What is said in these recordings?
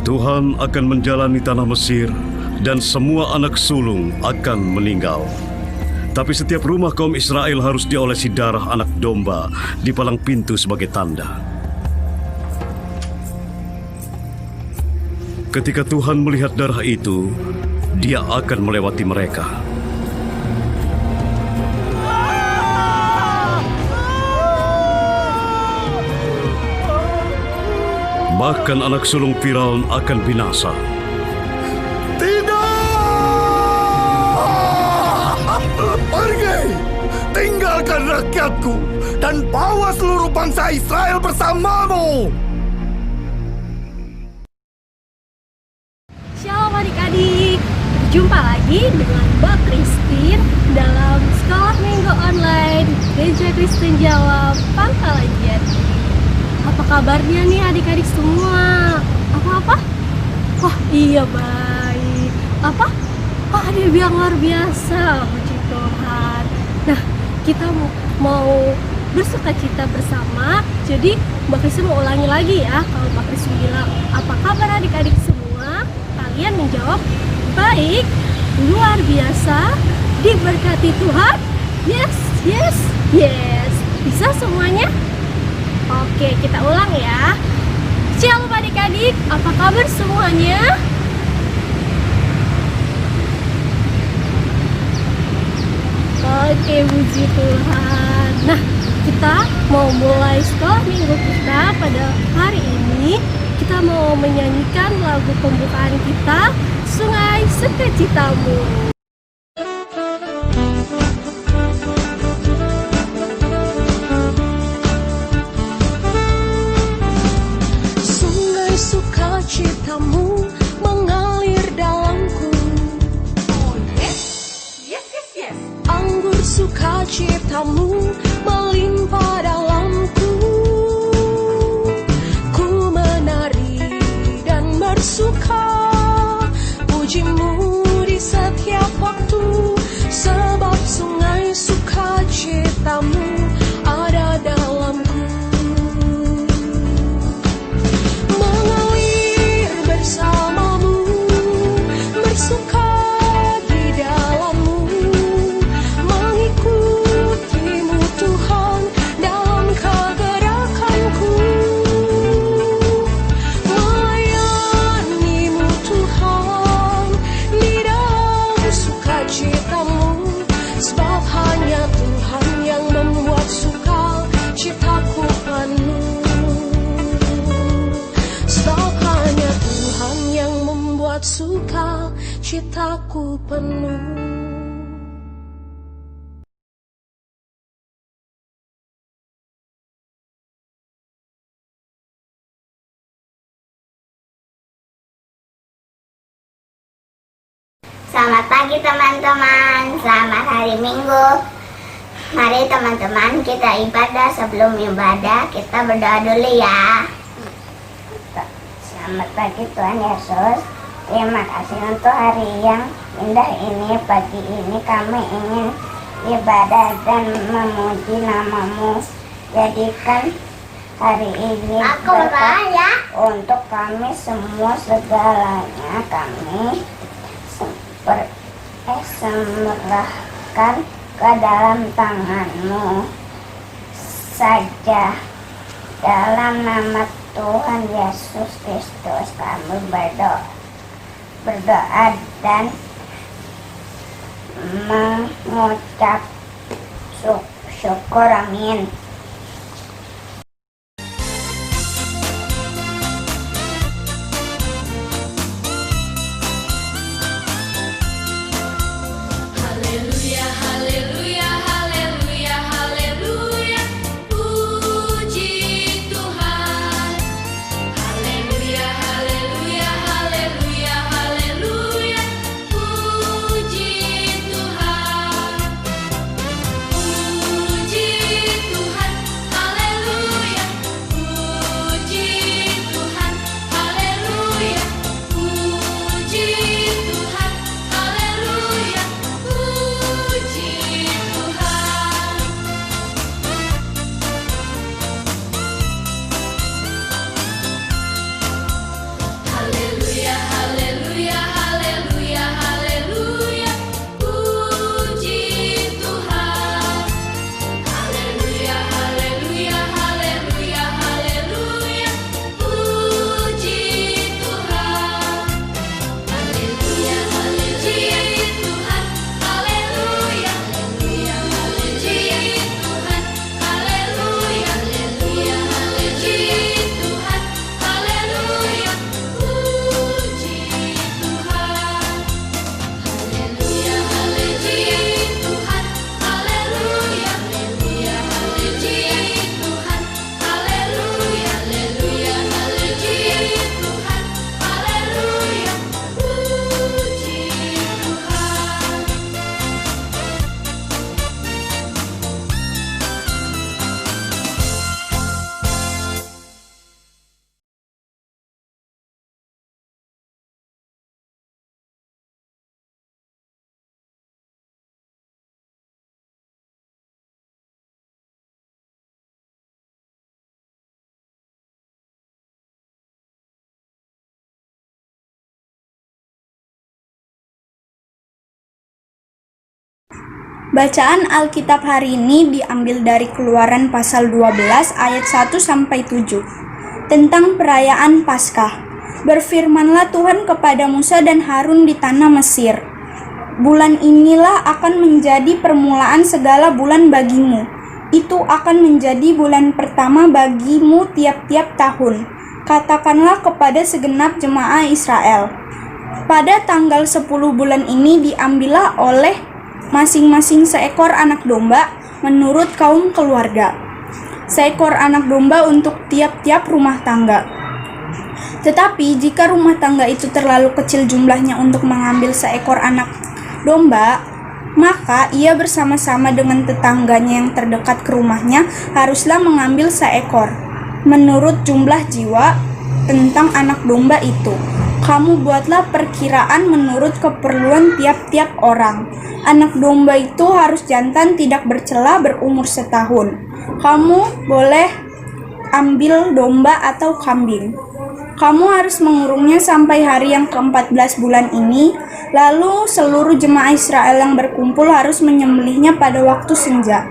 Tuhan akan menjalani tanah Mesir dan semua anak sulung akan meninggal. Tapi setiap rumah kaum Israel harus diolesi darah anak domba di palang pintu sebagai tanda. Ketika Tuhan melihat darah itu, Dia akan melewati mereka. Bahkan anak sulung Firaun akan binasa. Pergi! Tinggalkan rakyatku dan bawa seluruh bangsa Israel bersamamu! Shalom adik-adik, berjumpa lagi dengan Mbak Christine dalam Sekolah Minggu Online Gereja Kristen Jawa Pangkalan Jati. Apa kabarnya nih adik-adik semua? Apa? Wah iya baik. Apa? Wah dia bilang luar biasa, puji Tuhan. Nah kita mau bersuka cita bersama. Jadi Mbak Christine mau ulangi lagi ya. Kalau Mbak Christine bilang apa kabar adik-adik semua, kalian menjawab baik, luar biasa, diberkati Tuhan. Yes. Bisa semuanya? Oke, kita ulang ya. Shalom adik-adik, apa kabar semuanya? Oke, puji Tuhan. Nah, kita mau mulai sekolah minggu kita pada hari ini. Kita mau menyanyikan lagu pembukaan kita, Sungai Sukacitamu. Sungai sukacitamu mengalir dalamku. Oh yes. Anggur sukacitamu melimpah dalamku. Ku menari dan bersuka, pujimu di setiap waktu, sebab sungai sukacitamu ada dalamku. Mengalir bersamamu, bersuka di dalammu, mengikutimu Tuhan dalam kegerakanku, melayanimu Tuhan di dalam sukacitamu, sebab hanya Tuhan yang membuat sukacitaku penuh. Sebab hanya Tuhan yang membuat sukacitaku penuh. Selamat pagi teman-teman, selamat hari Minggu. Mari teman-teman kita ibadah. Sebelum ibadah kita berdoa dulu ya. Selamat pagi Tuhan Yesus. Terima kasih untuk hari yang indah ini. Pagi ini kami ingin ibadah dan memuji nama-Mu. Jadikan hari ini berkat untuk kami semua, segalanya kami serahkan ke dalam tangan-Mu saja. Dalam nama Tuhan Yesus Kristus kami berdoa dan mengucap syukur. Amin. Puji Tuhan. Bacaan Alkitab hari ini diambil dari Keluaran pasal 12 ayat 1-7 tentang perayaan Paskah. Berfirmanlah Tuhan kepada Musa dan Harun di tanah Mesir. Bulan inilah akan menjadi permulaan segala bulan bagimu. Itu akan menjadi bulan pertama bagimu tiap-tiap tahun. Katakanlah kepada segenap jemaah Israel. Pada tanggal 10 bulan ini diambillah oleh masing-masing seekor anak domba menurut kaum keluarga. Seekor anak domba untuk tiap-tiap rumah tangga. Tetapi jika rumah tangga itu terlalu kecil jumlahnya untuk mengambil seekor anak domba, maka ia bersama-sama dengan tetangganya yang terdekat ke rumahnya haruslah mengambil seekor, menurut jumlah jiwa tentang anak domba itu. Kamu buatlah perkiraan menurut keperluan tiap-tiap orang. Anak domba itu harus jantan, tidak bercela, berumur setahun. Kamu boleh ambil domba atau kambing. Kamu harus mengurungnya sampai hari yang ke-14 bulan ini. Lalu seluruh jemaah Israel yang berkumpul harus menyembelihnya pada waktu senja.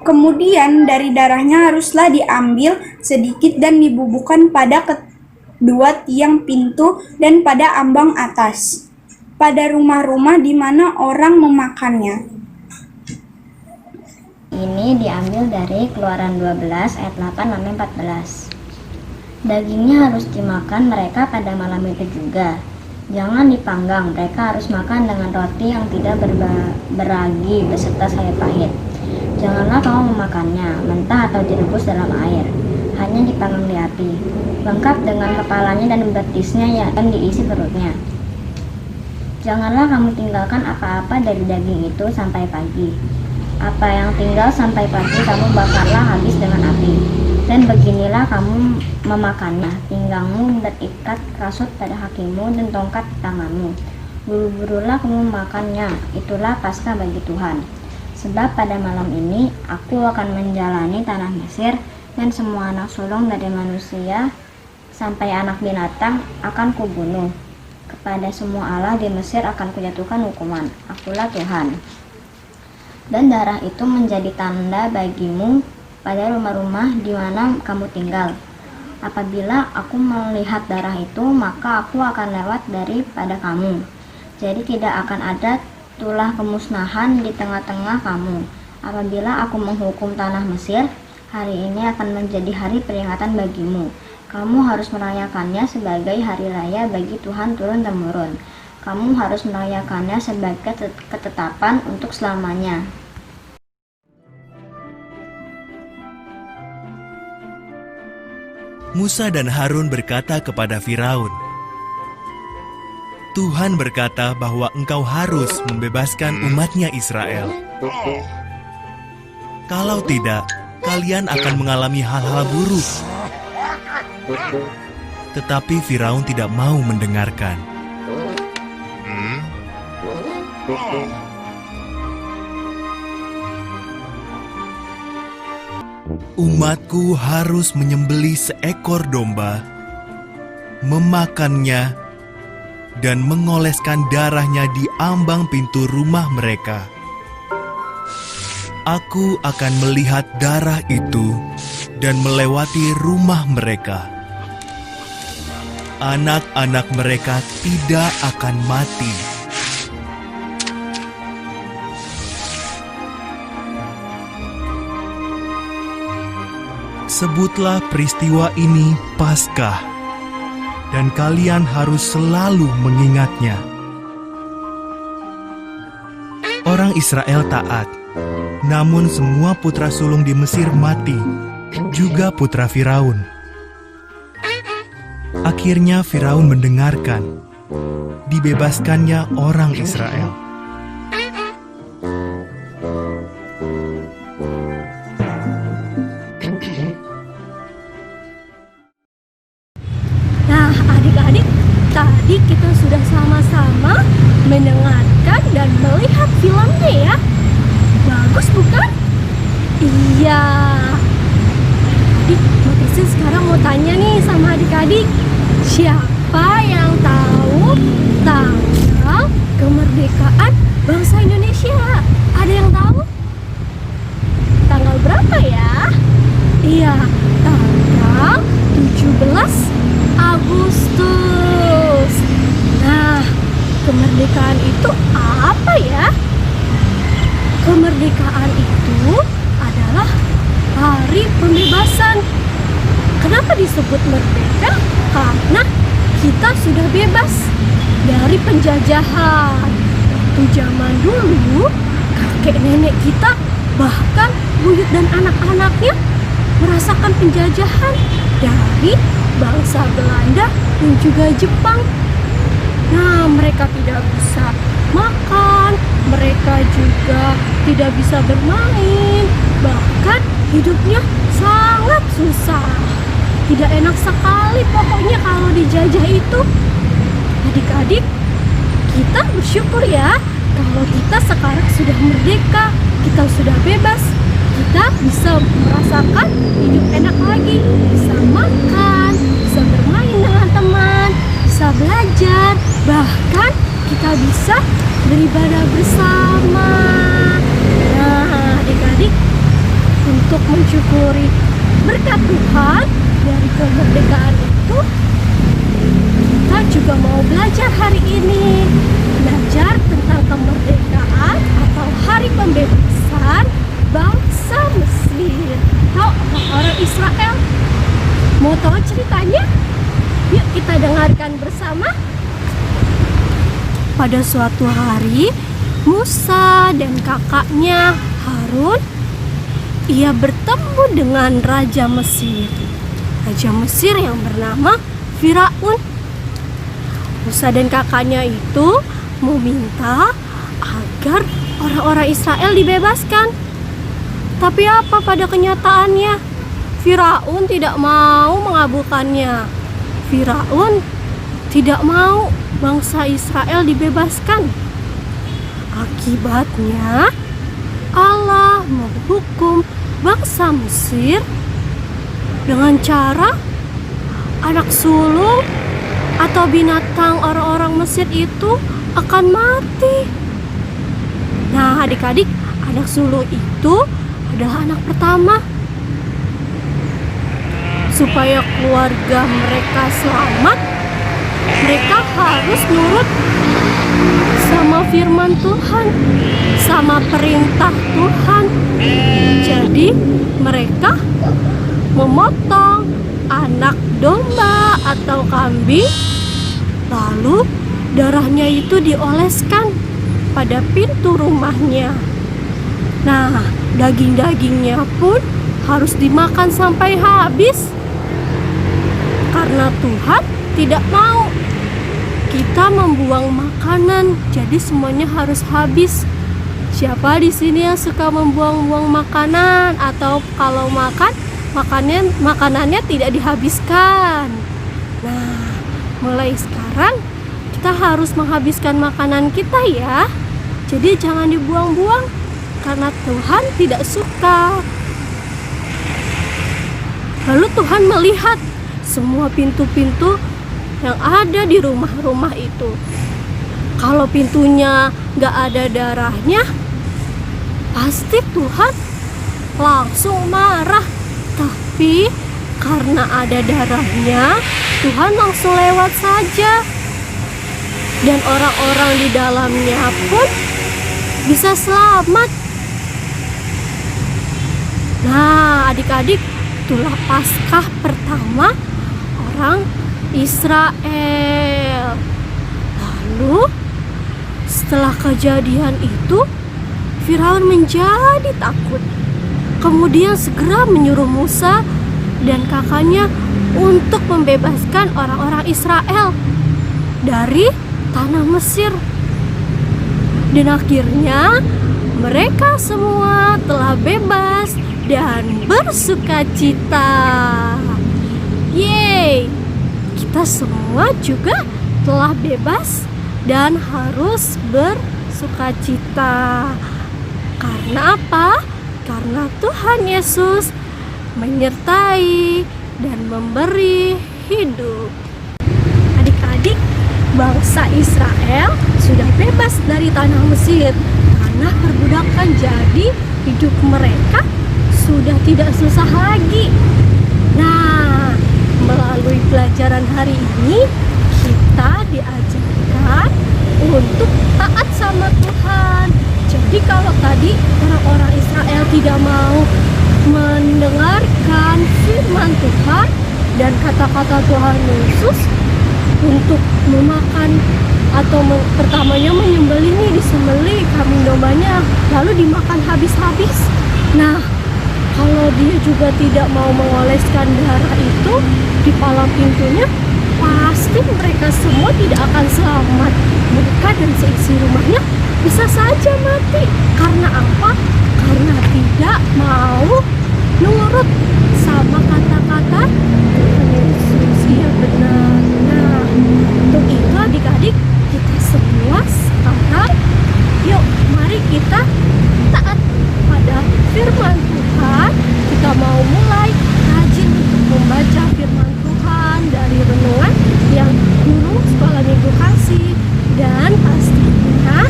Kemudian dari darahnya haruslah diambil sedikit dan dibubuhkan pada kedua tiang pintu dan pada ambang atas, pada rumah-rumah di mana orang memakannya. Ini diambil dari Keluaran 12 ayat 8-14. Dagingnya harus dimakan mereka pada malam itu juga. Jangan dipanggang, mereka harus makan dengan roti yang tidak beragi beserta sayur pahit. Janganlah kamu memakannya mentah atau direbus dalam air, hanya dipanggang di api, lengkap dengan kepalanya dan betisnya yang akan diisi perutnya. Janganlah kamu tinggalkan apa-apa dari daging itu sampai pagi. Apa yang tinggal sampai pagi kamu bakarlah habis dengan api. Dan beginilah kamu memakannya, pinggangmu berikat kasut pada kakimu dan tongkat di tanganmu. Buru-burulah kamu memakannya, itulah Paskah bagi Tuhan. Sebab pada malam ini aku akan menjalani tanah Mesir, dan semua anak sulung dari manusia sampai anak binatang akan kubunuh. Kepada semua Allah di Mesir akan kujatuhkan hukuman. Akulah Tuhan. Dan darah itu menjadi tanda bagimu pada rumah-rumah di mana kamu tinggal. Apabila aku melihat darah itu, maka aku akan lewat daripada kamu. Jadi tidak akan ada tulah kemusnahan di tengah-tengah kamu. Apabila aku menghukum tanah Mesir, hari ini akan menjadi hari peringatan bagimu. Kamu harus merayakannya sebagai hari raya bagi Tuhan turun-temurun. Kamu harus merayakannya sebagai ketetapan untuk selamanya. Musa dan Harun berkata kepada Firaun, Tuhan berkata bahwa engkau harus membebaskan umatnya Israel. Kalau tidak, kalian akan mengalami hal-hal buruk. Tetapi Firaun tidak mau mendengarkan. Umatku harus menyembelih seekor domba, memakannya, dan mengoleskan darahnya di ambang pintu rumah mereka. Aku akan melihat darah itu dan melewati rumah mereka. Anak-anak mereka tidak akan mati. Sebutlah peristiwa ini Paskah, dan kalian harus selalu mengingatnya. Orang Israel taat, namun semua putra sulung di Mesir mati, juga putra Firaun. Akhirnya Firaun mendengarkan, dibebaskannya orang Israel. Nah, adik-adik, tadi kita sudah sama-sama mendengarkan dan melihat filmnya ya. Bagus bukan? Iya. Adik, Matrisi sekarang mau tanya nih sama adik-adik. Siapa yang tahu tanggal kemerdekaan bangsa Indonesia? Ada yang tahu? Tanggal berapa ya? Iya, tanggal 17 Agustus. Nah, kemerdekaan itu apa ya? Kemerdekaan itu adalah hari pembebasan. Kenapa disebut merdeka? Karena kita sudah bebas dari penjajahan. Waktu zaman dulu, kakek nenek kita, bahkan buyut dan anak-anaknya merasakan penjajahan dari bangsa Belanda dan juga Jepang. Nah, mereka tidak bisa makan, mereka juga tidak bisa bermain, bahkan hidupnya sangat susah. Tidak enak sekali pokoknya kalau dijajah itu. Adik-adik, kita bersyukur ya kalau kita sekarang sudah merdeka, kita sudah bebas, kita bisa merasakan hidup enak lagi, bisa makan, bisa bermain dengan teman, bisa belajar, bahkan kita bisa beribadah bersama. Nah, adik-adik, untuk mensyukuri berkat Tuhan dari kemerdekaan itu, kita juga mau belajar hari ini, belajar tentang kemerdekaan atau hari pembebasan bangsa Mesir atau orang Israel. Mau tahu ceritanya? Yuk kita dengarkan bersama. Pada suatu hari, Musa dan kakaknya Harun, ia bertemu dengan Raja Mesir. Raja Mesir yang bernama Firaun. Musa dan kakaknya itu meminta agar orang-orang Israel dibebaskan. Tapi apa pada kenyataannya? Firaun tidak mau mengabulkannya. Firaun tidak mau bangsa Israel dibebaskan. Akibatnya Allah menghukum bangsa Mesir dengan cara anak sulung atau binatang orang-orang Mesir itu akan mati. Nah, adik-adik, anak sulung itu adalah anak pertama. Supaya keluarga mereka selamat, mereka harus nurut sama firman Tuhan, sama perintah Tuhan. Jadi mereka memotong anak domba atau kambing, lalu darahnya itu dioleskan pada pintu rumahnya. Nah, daging-dagingnya pun harus dimakan sampai habis, karena Tuhan tidak mau kita membuang makanan. Jadi semuanya harus habis. Siapa di sini yang suka membuang-buang makanan, atau kalau makan makanannya tidak dihabiskan? Nah, mulai sekarang kita harus menghabiskan makanan kita ya. Jadi jangan dibuang-buang, karena Tuhan tidak suka. Lalu Tuhan melihat semua pintu-pintu yang ada di rumah-rumah itu. Kalau pintunya gak ada darahnya, pasti Tuhan langsung marah. Tapi karena ada darahnya, Tuhan langsung lewat saja. Dan orang-orang di dalamnya pun bisa selamat. Nah, adik-adik, itulah Paskah pertama orang Israel. Lalu setelah kejadian itu, Firaun menjadi takut. Kemudian segera menyuruh Musa dan kakaknya untuk membebaskan orang-orang Israel dari tanah Mesir. Dan akhirnya mereka semua telah bebas dan bersukacita. Yeay! Kita semua juga telah bebas dan harus bersukacita. Karena apa? Karena Tuhan Yesus menyertai dan memberi hidup. Adik-adik, bangsa Israel sudah bebas dari tanah Mesir tanah perbudakan. Jadi hidup mereka sudah tidak susah lagi. Nah, melalui pelajaran hari ini kita diajarkan untuk taat sama Tuhan. Jadi kalau tadi orang-orang Israel tidak mau mendengarkan firman Tuhan dan kata-kata Tuhan Yesus untuk memakan atau pertamanya menyembelih nih, disembelih kambing dombanya lalu dimakan habis-habis. Nah, kalau dia juga tidak mau mengoleskan darah itu di palang pintunya, pasti mereka semua tidak akan selamat. Mereka dan seisi rumahnya bisa saja mati. Karena apa? Karena tidak mau nurut sama kata-kata Tuhan Yesus. Iya benar. Nah, untuk itu adik-adik, kita semua sekarang yuk mari kita taat pada firman Tuhan. Kita mau mulai rajin untuk membaca firman Tuhan dari renungan yang guru sekolah minggu kasih. Dan pastinya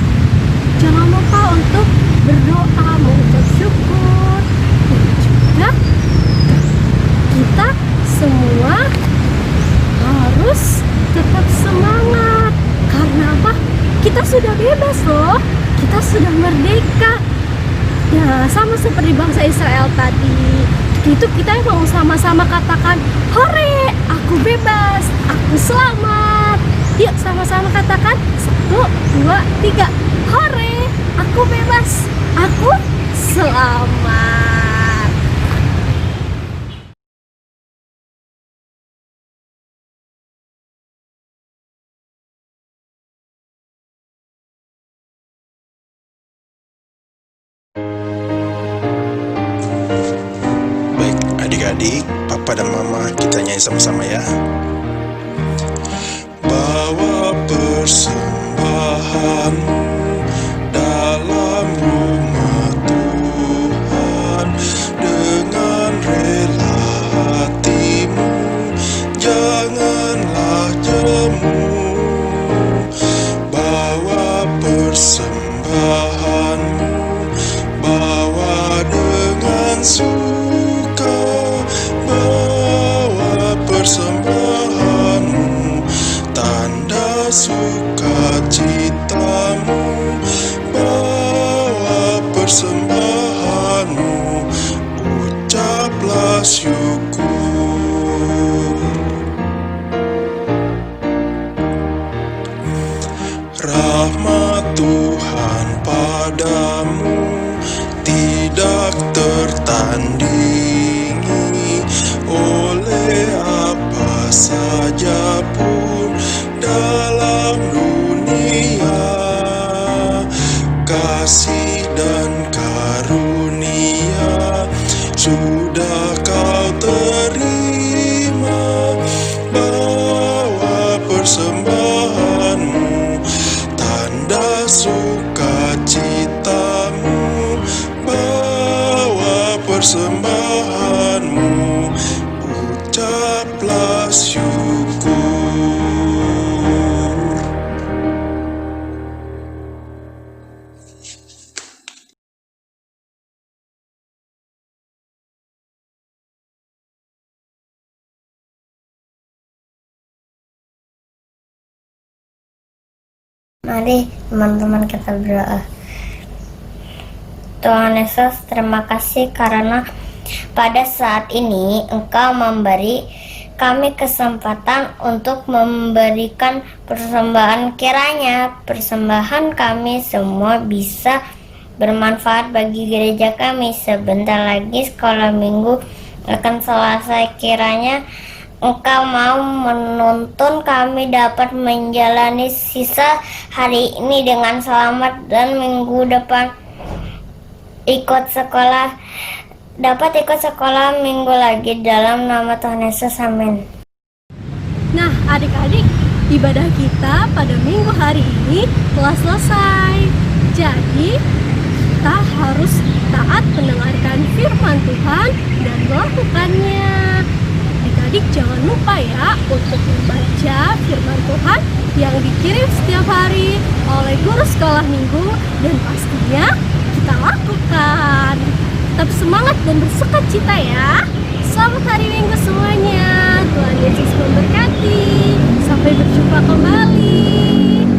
jangan lupa untuk berdoa, mengucap syukur. Dan juga kita semua harus tetap semangat. Karena apa? Kita sudah bebas loh. Kita sudah merdeka. Ya, sama seperti bangsa Israel tadi. Itu kita mau sama-sama katakan, hore, aku bebas, aku selamat. Yuk sama-sama katakan, 1, 2, 3, hore, aku bebas, aku selamat. Baik, adik-adik, papa dan mama, kita nyanyi sama-sama ya. Bawa persembahanmu dalam rumah Tuhan dengan rela hatimu, janganlah jemu. Bawa persembahanmu, bawa dengan suka, bawa persembahanmu, tanda sukacitamu, bawa persembahanmu, ucaplah syukur. Rahmat Tuhan padamu tidak tertandingi oleh apa saja pun dalam dunia. Kasih dan karunia sudah kau terima. Bawa persembahanmu, tanda sukacitamu, bawa persembahanmu, ucaplah syukur. Mari teman-teman kita berdoa. Tuhan Yesus, terima kasih karena pada saat ini Engkau memberi kami kesempatan untuk memberikan persembahan. Kiranya persembahan kami semua bisa bermanfaat bagi gereja kami. Sebentar lagi sekolah minggu akan selesai. Kiranya Engkau mau menuntun kami dapat menjalani sisa hari ini dengan selamat, dan minggu depan dapat ikut sekolah minggu lagi, dalam nama Tuhan Yesus, amin. Nah, adik-adik, ibadah kita pada minggu hari ini telah selesai. Jadi, kita harus taat mendengarkan firman Tuhan dan melakukannya. Adik-adik, Adik-adik jangan lupa ya untuk membaca firman Tuhan yang dikirim setiap hari oleh guru sekolah minggu, dan pastinya kita lakukan. Tetap semangat dan bersukacita ya. Selamat hari Minggu semuanya. Tuhan Yesus memberkati. Sampai berjumpa kembali.